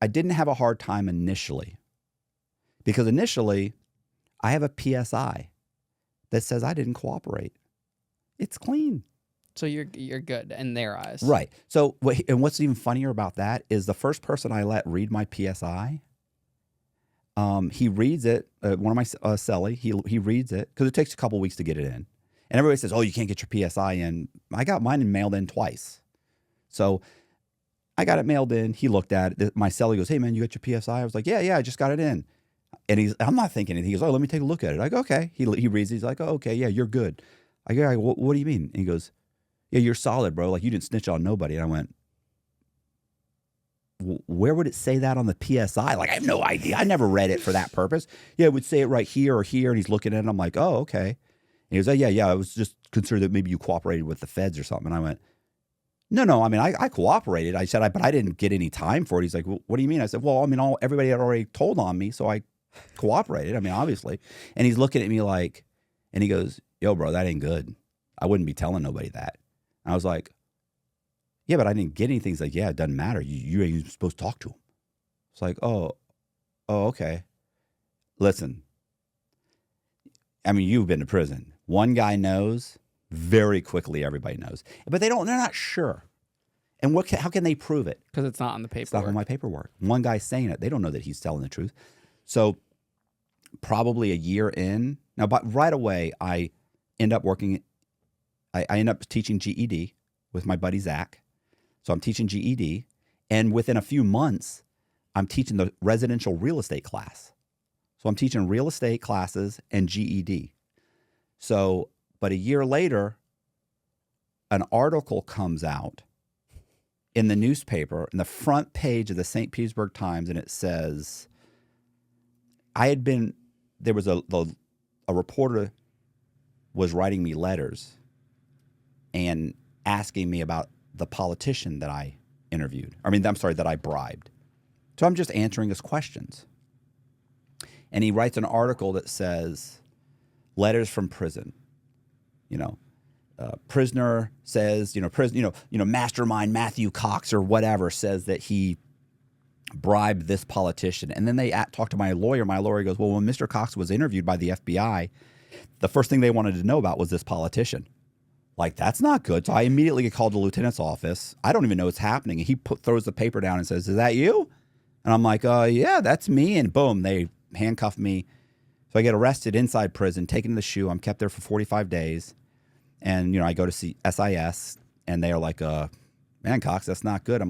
I didn't have a hard time initially because initially I have a PSI that says I didn't cooperate. It's clean. So you're good in their eyes. Right. So, and what's even funnier about that is the first person I let read my PSI, he reads it. One of my cellie, he reads it because it takes a couple weeks to get it in. And everybody says, "Oh, you can't get your PSI in." I got mine mailed in twice. So I got it mailed in. He looked at it. My cellie goes, "Hey, man, you got your PSI?" I was like, "Yeah, I just got it in." And I'm not thinking anything. He goes, "Oh, let me take a look at it." I go, "Okay." He reads it. He's like, "Oh, okay, yeah, you're good." I go, "What do you mean?" And he goes, "Yeah, you're solid, bro. Like, you didn't snitch on nobody." And I went, "Where would it say that on the PSI?" Like, I have no idea. I never read it for that purpose. Yeah, it would say it right here or here. And he's looking at it. I'm like, "Oh, okay." And he was like, yeah. I was just concerned that maybe you cooperated with the feds or something. And I went, No. I mean, I cooperated. I said, but I didn't get any time for it. He's like, "Well, what do you mean?" I said, "Well, I mean, everybody had already told on me, so I cooperated. I mean, obviously." And he's looking at me like, and he goes, "Yo, bro, that ain't good. I wouldn't be telling nobody that." And I was like, "Yeah, but I didn't get anything." He's like, "Yeah, it doesn't matter. You ain't supposed to talk to him." It's like, oh, okay. Listen, I mean, you've been to prison. One guy knows. Very quickly, everybody knows, but they're not sure. And how can they prove it? Because it's not on the paperwork. It's not on my paperwork. One guy's saying it. They don't know that he's telling the truth. So probably a year in now, but right away, I end up working. I end up teaching GED with my buddy Zach. So I'm teaching GED, and within a few months, I'm teaching the residential real estate class. So I'm teaching real estate classes and GED. So, but a year later, an article comes out in the newspaper, in the front page of the St. Petersburg Times, and it says, there was a reporter was writing me letters and asking me about the politician that I interviewed. That I bribed. So I'm just answering his questions. And he writes an article that says, "Letters from prison." Prisoner says, mastermind Matthew Cox or whatever says that he bribed this politician. And then they talk to my lawyer. My lawyer goes, "Well, when Mr. Cox was interviewed by the FBI, the first thing they wanted to know about was this politician." Like, that's not good. So I immediately get called to the lieutenant's office. I don't even know what's happening. And he throws the paper down and says, "Is that you?" And I'm like, "Yeah, that's me." And boom, they handcuff me. So I get arrested inside prison, taken to the SHU. I'm kept there for 45 days. And, I go to see SIS, and they are like, "Man, Cox, that's not good." I'm like,